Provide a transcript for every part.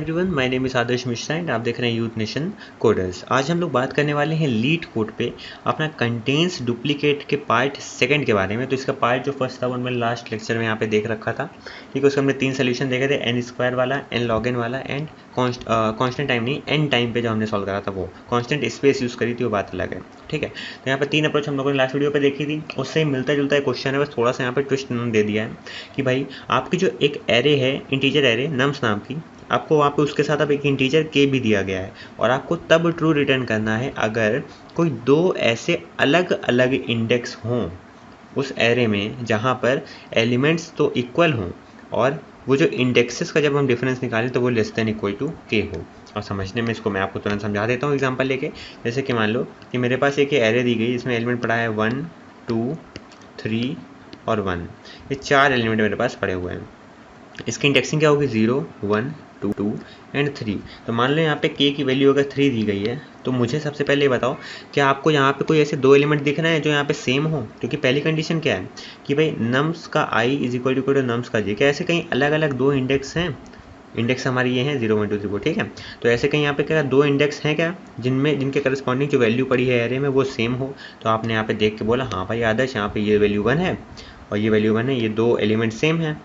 Everyone, my name is Adarsh Mishra and आप देख रहे हैं यूथ नेशन कोडर्स। आज हम लोग बात करने वाले हैं लीड कोड पे अपना कंटेंट्स डुप्लीकेट के पार्ट सेकंड के बारे में। तो इसका पार्ट जो फर्स्ट था वो मैंने लास्ट लेक्चर में यहाँ पे देख रखा था। ठीक है, उसके हमने 3 सोल्यूशन देखे थे, एन स्क्वायर वाला, एन लॉग एन वाला एंड कॉन्स्टेंट टाइम नहीं, एन टाइम पे जो हमने सॉल्व करा था वो कॉन्स्टेंट स्पेस यूज़ करी थी, वो बात अलग है। ठीक है, तो यहाँ पर 3 अप्रोच हम लोगों ने लास्ट वीडियो पर देखी थी, उससे मिलता जुलता एक क्वेश्चन है, बस थोड़ा सा यहाँ पर ट्विस्ट दे दिया है कि भाई आपकी जो एक एरे है, इंटीजर एरे नम्स नाम की, आपको वहाँ पे उसके साथ अब एक इंटीजर के भी दिया गया है और आपको तब ट्रू रिटर्न करना है अगर कोई दो ऐसे अलग अलग इंडेक्स हों उस एरे में जहाँ पर एलिमेंट्स तो इक्वल हों और वो जो इंडेक्सेस का जब हम डिफरेंस निकालें तो वो लेस देन इक्वल टू के हो। और समझने में इसको मैं आपको तुरंत समझा देता हूँ एग्जांपल लेके। जैसे कि मान लो कि मेरे पास एक एरे दी गई, इसमें एलिमेंट पड़ा है 1 2 3 और 1। ये 4 एलिमेंट मेरे पास पड़े हुए हैं। इसकी इंडेक्सिंग क्या होगी? 0 1 2 एंड 3। तो मान लो यहाँ पे k की वैल्यू अगर 3 दी गई है, तो मुझे सबसे पहले ये बताओ कि आपको यहाँ पे कोई ऐसे दो एलिमेंट दिख रहे हैं जो यहाँ पे सेम हो? क्योंकि पहली कंडीशन क्या है कि भाई नम्स का i is equal to nums का j। क्या ऐसे कहीं अलग अलग दो इंडेक्स हैं? इंडेक्स हमारी ये हैं 0 1 2 3 4। ठीक है, तो ऐसे कहीं यहाँ पे क्या दो इंडेक्स हैं क्या जिनके करस्पॉन्डिंग जो वैल्यू पड़ी है एरे में वो सेम हो? तो आपने यहाँ पे देख के बोला हाँ भाई आदर्श, यहाँ पे ये वैल्यू 1 है और ये वैल्यू 1 है, ये दो एलिमेंट सेम है।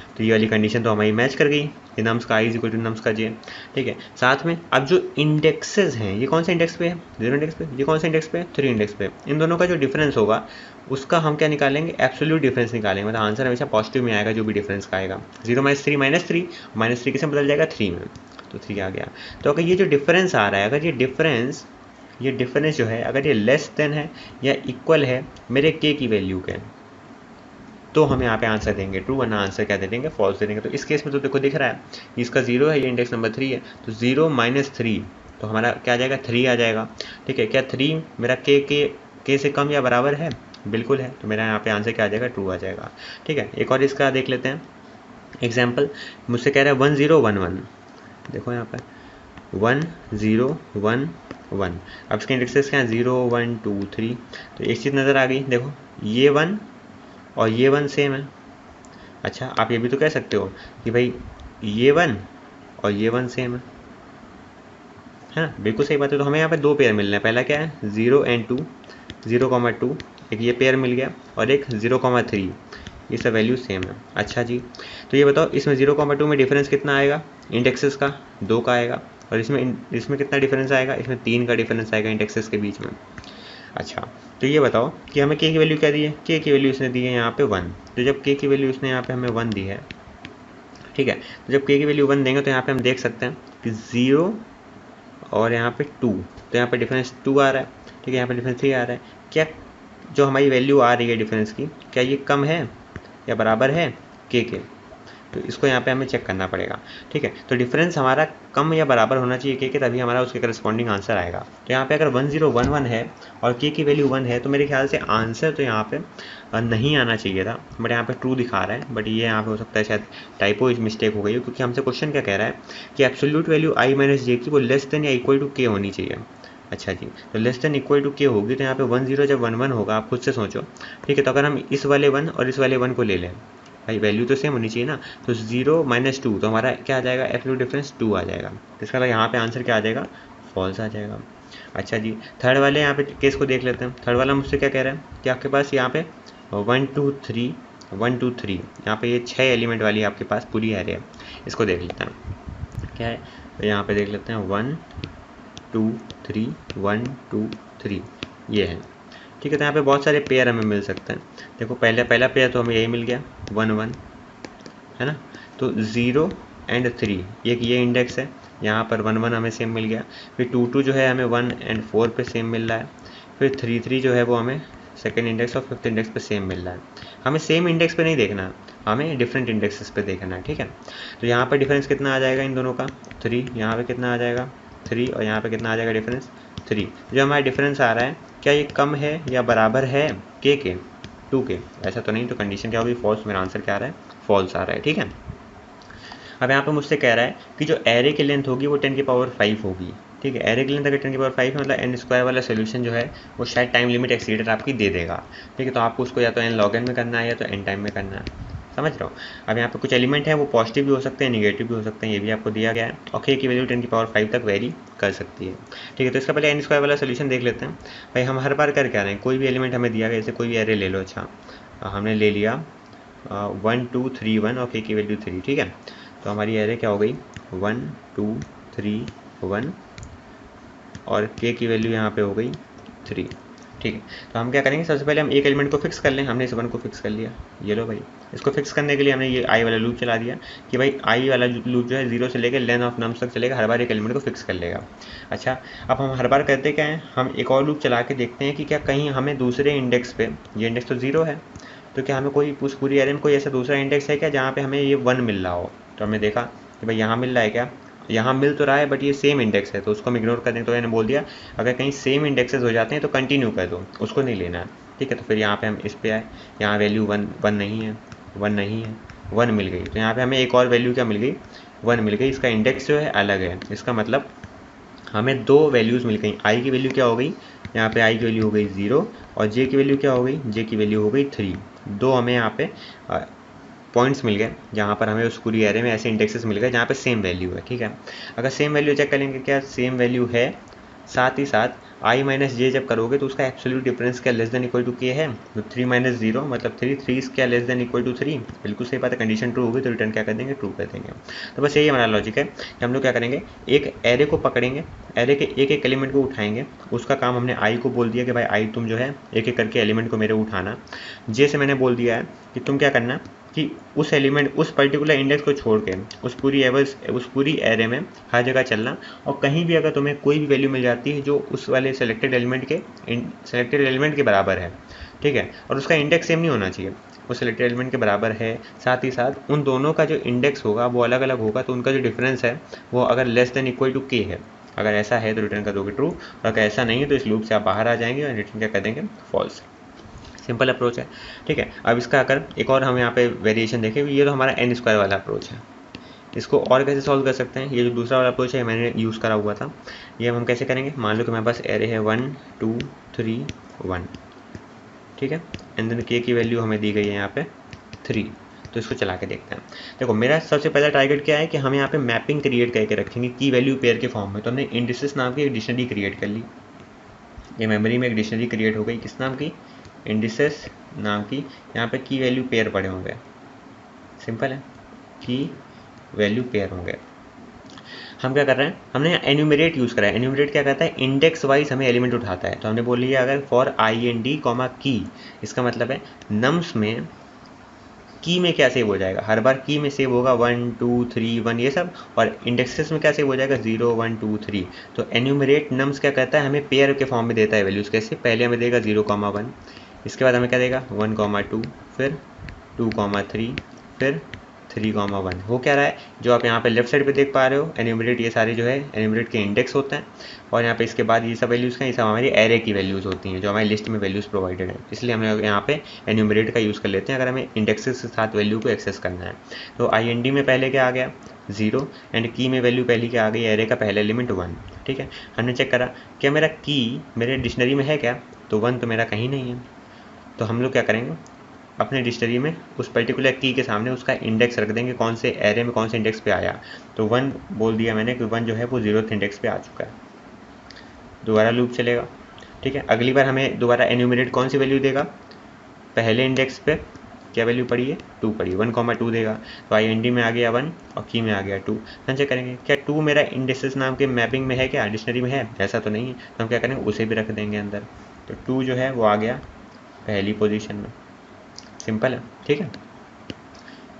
तो ये वाली कंडीशन तो हमारी मैच कर गई कि नम्स का i is equal to nums का j। ठीक है, साथ में अब जो इंडेक्सेस हैं, ये कौन सा इंडेक्स पे है? 0 इंडेक्स पे। ये कौन सा इंडेक्स पे? 3 इंडेक्स पे। इन दोनों का जो डिफरेंस होगा उसका हम क्या निकालेंगे? एब्सोल्यूट डिफरेंस निकालेंगे। मतलब आंसर हमेशा पॉजिटिव में आएगा जो भी डिफरेंस का आएगा। 0 - 3 -3, -3 किसमें बदल जाएगा? 3 में। तो 3 आ गया। तो अगर ये जो डिफरेंस आ रहा है, अगर ये डिफरेंस जो है अगर ये लेस देन है या इक्वल है मेरे k की वैल्यू के, तो हम यहाँ पे आंसर देंगे ट्रू, वरना आंसर क्या दे देंगे? फॉल्स दे देंगे। तो इस केस में तो देखो दिख रहा है इसका 0 है, ये इंडेक्स नंबर 3 है, तो 0 - 3 तो हमारा क्या आ जाएगा? 3 आ जाएगा। ठीक है, क्या 3 मेरा के से कम या बराबर है? बिल्कुल है, तो मेरा यहाँ पे आंसर क्या आ जाएगा? ट्रू आ जाएगा। ठीक है, एक और इसका देख लेते हैं एग्जाम्पल। मुझसे कह रहा है 1 0 1 1। देखो यहाँ पर 1 0 1 1। अब इसके इंडेक्सेस क्या है? 0 1 2 3। तो एक चीज़ नज़र आ गई, देखो ये 1 और ये 1 सेम है। अच्छा, आप ये भी तो कह सकते हो कि भाई ये 1 और ये 1 सेम है ना? बिल्कुल सही बात है। तो हमें यहाँ पे दो पेयर मिल रहे हैं। पहला क्या है? 0 एंड 2, 0,2, एक ये पेयर मिल गया और एक 0,3, ये सब वैल्यू सेम है। अच्छा जी, तो ये बताओ इसमें 0,2 में डिफरेंस कितना आएगा? इंडेक्सेस का 2 का आएगा। और इसमें कितना डिफरेंस आएगा? इसमें 3 का डिफरेंस आएगा इंडेक्सेस के बीच में। अच्छा, तो ये बताओ कि हमें k की वैल्यू क्या दी है? k की वैल्यू इसने दी है यहाँ पे 1। तो जब k की वैल्यू इसने यहाँ पे हमें 1 दी है, ठीक है, तो जब k की वैल्यू 1 देंगे तो यहाँ पे हम देख सकते हैं कि 0 और यहाँ पे 2, तो यहाँ पे डिफरेंस 2 आ रहा है। ठीक है, यहाँ पे डिफरेंस 3 आ रहा है। क्या जो हमारी वैल्यू आ रही है डिफरेंस की, क्या ये कम है या बराबर है k के? तो इसको यहाँ पे हमें चेक करना पड़ेगा। ठीक है, तो डिफरेंस हमारा कम या बराबर होना चाहिए k के, तभी हमारा उसके करस्पॉन्डिंग आंसर आएगा। तो यहाँ पे अगर 1 0 1 1 है और k की वैल्यू 1 है, तो मेरे ख्याल से आंसर तो यहाँ पे नहीं आना चाहिए था, बट यहाँ पे ट्रू दिखा रहा है। बट ये यहाँ पे हो सकता है शायद टाइपो मिस्टेक हो गई हो, क्योंकि हमसे क्वेश्चन क्या कह रहा है कि एब्सोल्यूट वैल्यू i - j की वो लेस देन या इक्वल टू k होनी चाहिए। अच्छा जी, तो less than equal to k होगी, तो यहाँ पे 1 0 जब 1 1 होगा, आप खुद से सोचो। ठीक है, तो अगर हम इस वाले 1 और इस वाले 1 को ले लें, भाई वैल्यू तो सेम होनी चाहिए ना, तो 0 - 2 तो हमारा क्या आ जाएगा? एब्सोल्यूट डिफरेंस 2 आ जाएगा। तो इसका यहाँ पे आंसर क्या आ जाएगा? फॉल्स आ जाएगा। अच्छा जी, थर्ड वाले यहाँ पे केस को देख लेते हैं। थर्ड वाला मुझसे क्या कह रहा है कि आपके पास यहाँ पे 1 2 3 1 2 3, यहाँ पे ये 6 एलिमेंट वाली आपके पास पूरी एरे है। इसको देख लेते हैं क्या है, तो यहाँ पे देख लेते हैं 1 2 3 1 2 3, ये है। ठीक है, तो यहाँ पे बहुत सारे पेयर हमें मिल सकते हैं। देखो पहला पेयर तो हमें यही मिल गया 1 1, है ना? तो 0 एंड 3, ये इंडेक्स है, यहाँ पर 1 1 हमें सेम मिल गया। फिर 2 2 जो है हमें 1 एंड 4 पे सेम मिल रहा है। फिर 3 3 जो है वो हमें सेकंड इंडेक्स और फिफ्थ इंडेक्स पे सेम मिल रहा है। हमें सेम इंडेक्स पे नहीं देखना है, हमें डिफरेंट इंडेक्सेस पे देखना है। ठीक है, तो यहाँ पर डिफरेंस कितना आ जाएगा इन दोनों का? 3। यहाँ पे कितना आ जाएगा? 3। और यहाँ पे कितना आ जाएगा डिफरेंस? 3। जो हमारा डिफरेंस आ रहा है, क्या ये कम है या बराबर है k के? 2 के? ऐसा तो नहीं, तो कंडीशन क्या होगी? फॉल्स। मेरा आंसर क्या आ रहा है? फॉल्स आ रहा है। ठीक है, अब यहाँ पे मुझसे कह रहा है कि जो एरे की लेंथ होगी वो 10⁵ होगी। ठीक है, एरे की लेंथ अगर 10⁵ है, मतलब n स्क्वायर वाला सोल्यूशन जो है वो शायद टाइम लिमिट एक्सीडर आपकी दे देगा। ठीक है, तो आपको उसको या तो n log n में करना है या तो n टाइम में करना है। समझ रहे हो। अब यहाँ पे कुछ एलिमेंट है वो पॉजिटिव भी हो सकते हैं, निगेटिव भी हो सकते हैं, ये भी आपको दिया गया है। और k की वैल्यू 10⁵ तक वेरी कर सकती है। ठीक है, तो इसका पहले n² वाला सोल्यूशन देख लेते हैं। भाई हम हर बार कर क्या रहे हैं, कोई भी एलिमेंट हमें दिया गया, जैसे कोई भी एरे ले लो। अच्छा हमने ले लिया 1 2 3 1 और k की वैल्यू 3। ठीक है, तो हमारी एरे क्या हो गई 1 2 3 1 और k की वैल्यू यहाँ पे हो गई 3। ठीक है, तो हम क्या करेंगे, सबसे पहले हम एक एलिमेंट को फिक्स कर लें। हमने इस 1 को फिक्स कर लिया, ये लो भाई। इसको फिक्स करने के लिए हमने ये आई वाला लूप चला दिया कि भाई आई वाला लूप जो है 0 से लेकर लेन ऑफ नम्स तक चलेगा, हर बार एक एलिमेंट को फिक्स कर लेगा। अच्छा, अब हम हर बार करते क्या हैं, हम एक और लूप चला के देखते हैं कि क्या कहीं हमें दूसरे इंडेक्स पे, ये इंडेक्स तो 0 है, तो क्या हमें कोई उस पूरी एरे में कोई ऐसा दूसरा इंडेक्स है क्या जहाँ पे हमें ये 1 मिल रहा हो। तो हमने देखा कि भाई यहाँ मिल रहा है क्या, यहाँ मिल तो रहा है बट ये सेम इंडेक्स है, तो उसको हम इग्नोर कर दें। तो मैंने बोल दिया अगर कहीं सेम इंडेक्सेस हो जाते हैं तो कंटिन्यू कर दो, उसको नहीं लेना है। ठीक है, तो फिर यहाँ पे हम इस पे आए, यहाँ वैल्यू 1 नहीं है, 1 नहीं है, 1 मिल गई। तो यहाँ पे हमें एक और वैल्यू क्या मिल गई, 1 मिल गई। इसका इंडेक्स जो है अलग है, इसका मतलब हमें 2 वैल्यूज़ मिल गई। आई की वैल्यू क्या हो गई, यहाँ पे आई की वैल्यू हो गई 0 और जे की वैल्यू क्या हो गई, जे की वैल्यू हो गई 3। 2 हमें यहाँ पे पॉइंट्स मिल गए जहाँ पर हमें उस पूरी एरे में ऐसे इंडेक्सेस मिल गए जहाँ पे सेम वैल्यू है। ठीक है, अगर सेम वैल्यू चेक करेंगे, क्या सेम वैल्यू है, साथ ही साथ i माइनस जे जब करोगे तो उसका एब्सोल्यूट डिफरेंस क्या लेस देन इक्वल टू के है, तो 3 माइनस 0 मतलब 3 क्या लेस देन इक्वल टू 3। बिल्कुल सही बात है, कंडीशन ट्रू होगी तो रिटर्न क्या कर देंगे, ट्रू कर देंगे। तो बस यही हमारा लॉजिक है कि हम लोग क्या करेंगे, एक एरे को पकड़ेंगे, एरे के एक एक एलिमेंट को उठाएंगे। उसका काम हमने आई को बोल दिया कि भाई आई तुम जो है एक एक करके एलिमेंट को मेरे उठाना। जे से मैंने बोल दिया है कि तुम क्या करना कि उस एलिमेंट, उस पर्टिकुलर इंडेक्स को छोड़ के उस पूरी एरे में हर जगह चलना, और कहीं भी अगर तुम्हें कोई भी वैल्यू मिल जाती है जो उस वाले सेलेक्टेड एलिमेंट के बराबर है, ठीक है, और उसका इंडेक्स सेम नहीं होना चाहिए, उस सेलेक्टेड एलिमेंट के बराबर है, साथ ही साथ उन दोनों का जो इंडेक्स होगा वो अलग अलग होगा, तो उनका जो डिफरेंस है वो अगर लेस देन इक्वल टू के है, अगर ऐसा है तो रिटर्न कर दोगे ट्रू, और अगर ऐसा नहीं है तो इस लूप से आप बाहर आ जाएंगे और रिटर्न क्या कर देंगे, फॉल्स। सिंपल अप्रोच है। ठीक है, अब इसका अगर एक और हम यहाँ पे वेरिएशन देखें, ये तो हमारा n² वाला अप्रोच है। इसको और कैसे सॉल्व कर सकते हैं, ये जो दूसरा वाला अप्रोच है मैंने यूज़ करा हुआ था, ये हम कैसे करेंगे, मान लो कि मेरे पास एरे है 1 2 3 1। ठीक है, एंड देन k की वैल्यू हमें दी गई है यहाँ पे 3। तो इसको चला के देखते हैं। देखो मेरा सबसे पहला टारगेट क्या है कि हम यहाँ पे मैपिंग क्रिएट करके रखेंगे की वैल्यू पेयर के फॉर्म में। तो हमने इंडिसेस नाम की एक डिक्शनरी क्रिएट कर ली, ये मेमोरी में एक डिक्शनरी क्रिएट हो गई, किस नाम की, इंडिसेस नाम की। यहाँ पे की वैल्यू पेयर पड़े होंगे, सिंपल है, की वैल्यू पेयर होंगे। हम क्या कर रहे हैं, हमने एन्यूमरेट यूज़ करा है। एन्यूमरेट क्या करता है, इंडेक्स वाइज हमें एलिमेंट उठाता है। तो हमने बोल लिया अगर फॉर IND की, इसका मतलब है नम्स में की में क्या सेव हो जाएगा, हर बार की में सेव होगा 1 2 3 1 ये सब, और इंडेक्सेस में क्या सेव हो जाएगा 0 1 2 3। तो एन्यूमरेट नम्स क्या करता है, हमें पेयर के फॉर्म में देता है वैल्यूज़। कैसे, पहले हमें देगा 0 1, इसके बाद हमें क्या देगा 1 2, फिर 2 3, फिर 3 1। हो क्या रहा है, जो आप यहाँ पे लेफ्ट साइड पे देख पा रहे हो एन्यूमरेट, ये सारे जो है एन्यूमरेट के इंडेक्स होते हैं, और यहाँ पे इसके बाद ये सब वैल्यूज़ का, ये सब हमारी एरे की वैल्यूज़ होती हैं जो हमारी लिस्ट में वैल्यूज़ प्रोवाइडेड है। इसलिए हम यहाँ पे एन्यूमरेट का यूज़ कर लेते हैं अगर हमें इंडेक्सेस के साथ वैल्यू को एक्सेस करना है। तो IND में पहले क्या आ गया 0, एंड की में वैल्यू पहली क्या आ गई, एरे का पहला एलिमेंट 1। ठीक है, हमने चेक करा क्या मेरा की मेरे डिक्शनरी में है क्या, तो 1 तो मेरा कहीं नहीं है। तो हम लोग क्या करेंगे, अपने डिक्शनरी में उस पर्टिकुलर की के सामने उसका इंडेक्स रख देंगे, कौन से एरे में कौन से इंडेक्स पे आया। तो 1 बोल दिया मैंने कि 1 जो है वो 0th इंडेक्स पे आ चुका है। दोबारा लूप चलेगा। ठीक है, अगली बार हमें दोबारा एन्यूमरेट कौन सी वैल्यू देगा, पहले इंडेक्स पे क्या वैल्यू पड़ी है, 2 पड़ी, 1 2 देगा। तो IND में आ गया 1 और की में आ गया 2। हम चेक करेंगे क्या 2 मेरा इंडेक्सेस नाम के मैपिंग में है क्या, डिक्शनरी में है, ऐसा तो नहीं है। तो हम क्या करेंगे, उसे भी रख देंगे अंदर। तो 2 जो है वो आ गया पहली पोजीशन में, सिंपल है। ठीक है,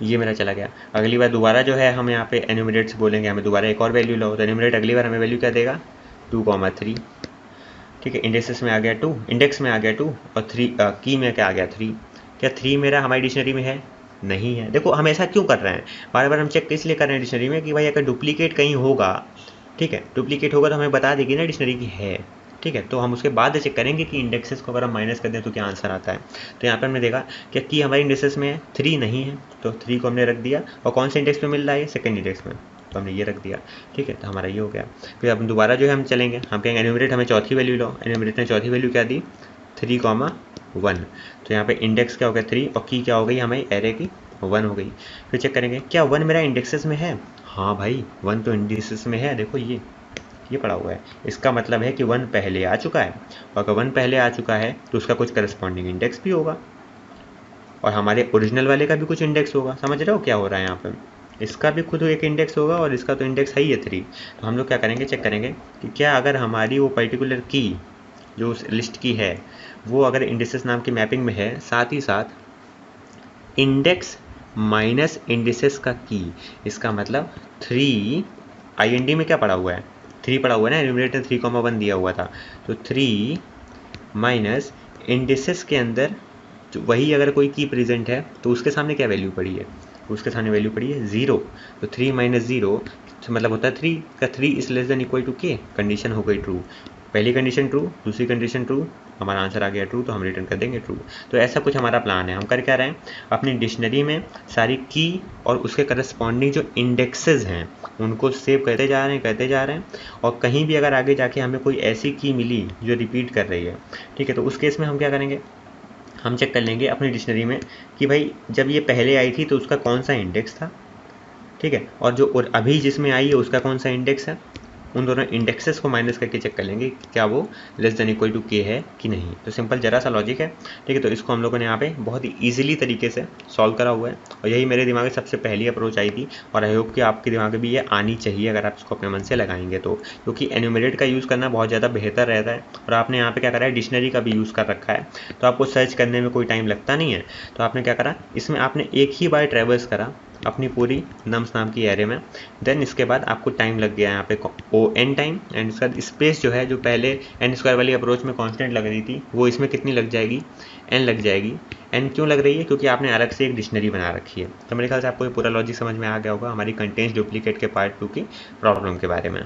ये मेरा चला गया। अगली बार दोबारा जो है हम यहाँ पे एन्यूमरेट से बोलेंगे हमें दोबारा एक और वैल्यू लो, तो एन्यूमरेट अगली बार हमें वैल्यू क्या देगा 2 3। ठीक है, इंडेक्सेस में आ गया 2, इंडेक्स में आ गया 2, और 3 की में क्या आ गया 3। क्या 3 मेरा हमारी डिक्शनरी में है, नहीं है। देखो हम ऐसा क्यों कर रहे हैं, बार बार हम चेक इसलिए कर रहे हैं डिक्शनरी में कि भाई अगर डुप्लीकेट कहीं होगा, ठीक है, डुप्लीकेट होगा तो हमें बता देगी ना डिक्शनरी की है। ठीक है, तो हम उसके बाद चेक करेंगे कि इंडेक्सेस को अगर हम माइनस कर दें तो क्या आंसर आता है। तो यहाँ पर हमने देखा कि की हमारी इंडेक्सेस में 3 नहीं है, तो 3 को हमने रख दिया, और कौन से इंडेक्स पे मिल रहा है, सेकंड इंडेक्स में, तो हमने ये रख दिया। ठीक है, तो हमारा ये हो गया। फिर अब दोबारा जो है हम चलेंगे, हम कहेंगे एन्यूमरेट हमें चौथी वैल्यू लो। एन्यूमरेट ने चौथी वैल्यू क्या दी 3 1। तो यहाँ पे इंडेक्स क्या हो गया 3, और की क्या हो गई हमें एरे की 1 हो गई। फिर चेक करेंगे क्या 1 मेरा इंडेक्सेस में है, हाँ भाई 1 तो इंडेक्सेस में है, देखो ये पड़ा हुआ है, इसका मतलब है कि 1 पहले आ चुका है, और अगर 1 पहले आ चुका है तो उसका कुछ करस्पॉन्डिंग इंडेक्स भी होगा, और हमारे ओरिजिनल वाले का भी कुछ इंडेक्स होगा। समझ रहे हो क्या हो रहा है यहाँ पर, इसका भी खुद एक इंडेक्स होगा और इसका तो इंडेक्स है ही है 3। तो हम लोग क्या करेंगे, चेक करेंगे कि क्या अगर हमारी वो पर्टिकुलर की जो उस लिस्ट की है वो अगर इंडिसेस नाम की मैपिंग में है, साथ ही साथ इंडेक्स माइनस इंडिसेस का की, इसका मतलब 3 IND में क्या पड़ा हुआ है, 3 पड़ा हुआ है ना, न्यूमरेटर 3,1 दिया हुआ था, तो 3 माइनस इंडिसेस के अंदर वही अगर कोई की प्रेजेंट है तो उसके सामने क्या वैल्यू पड़ी है, उसके सामने वैल्यू पड़ी है 0। तो 3 माइनस 0 मतलब होता है 3 का 3 is less than equal to k, condition हो गई ट्रू, पहली कंडीशन ट्रू, दूसरी कंडीशन ट्रू, हमारा आंसर आ गया ट्रू, तो हम रिटर्न कर देंगे ट्रू। तो ऐसा कुछ हमारा प्लान है। हम कर क्या रहे हैं, अपनी डिक्शनरी में सारी की और उसके करस्पॉन्डिंग जो इंडेक्सेस हैं उनको सेव करते जा रहे हैं, और कहीं भी अगर आगे जाके हमें कोई ऐसी की मिली जो रिपीट कर रही है, ठीक है, तो उस केस में हम क्या करेंगे, हम चेक कर लेंगे अपनी डिक्शनरी में कि भाई जब ये पहले आई थी तो उसका कौन सा इंडेक्स था, ठीक है, और जो और अभी जिसमें आई है उसका कौन सा इंडेक्स है, उन दोनों इंडेक्सेस को माइनस करके चेक कर लेंगे क्या वो लेस देन इक्वल टू के है कि नहीं। तो सिंपल जरा सा लॉजिक है, ठीक है, तो इसको हम लोगों ने यहाँ पे बहुत ही ईजिली तरीके से सॉल्व करा हुआ है, और यही मेरे दिमाग में सबसे पहली अप्रोच आई थी, और आई होप कि आपके दिमाग में भी ये आनी चाहिए अगर आप इसको अपने मन से लगाएंगे तो, क्योंकि एन्यूमरेट का यूज़ करना बहुत ज़्यादा बेहतर रहता है, और आपने यहाँ पे क्या करा है, डिक्शनरी का भी यूज़ कर रखा है, तो आपको सर्च करने में कोई टाइम लगता नहीं है। तो आपने क्या करा, इसमें आपने एक ही बार ट्रेवर्स करा अपनी पूरी नम्स नाम की एरे में, देन इसके बाद आपको टाइम लग गया यहाँ पे ON टाइम, एंड इसका स्पेस जो है जो पहले n² वाली अप्रोच में कांस्टेंट लग रही थी वो इसमें कितनी लग जाएगी, n लग जाएगी। n क्यों लग रही है, क्योंकि आपने अलग से एक डिक्शनरी बना रखी है। तो मेरे ख्याल से आपको ये पूरा लॉजिक समझ में आ गया होगा हमारी कंटेंट्स डुप्लीकेट के पार्ट 2 की प्रॉब्लम के बारे में।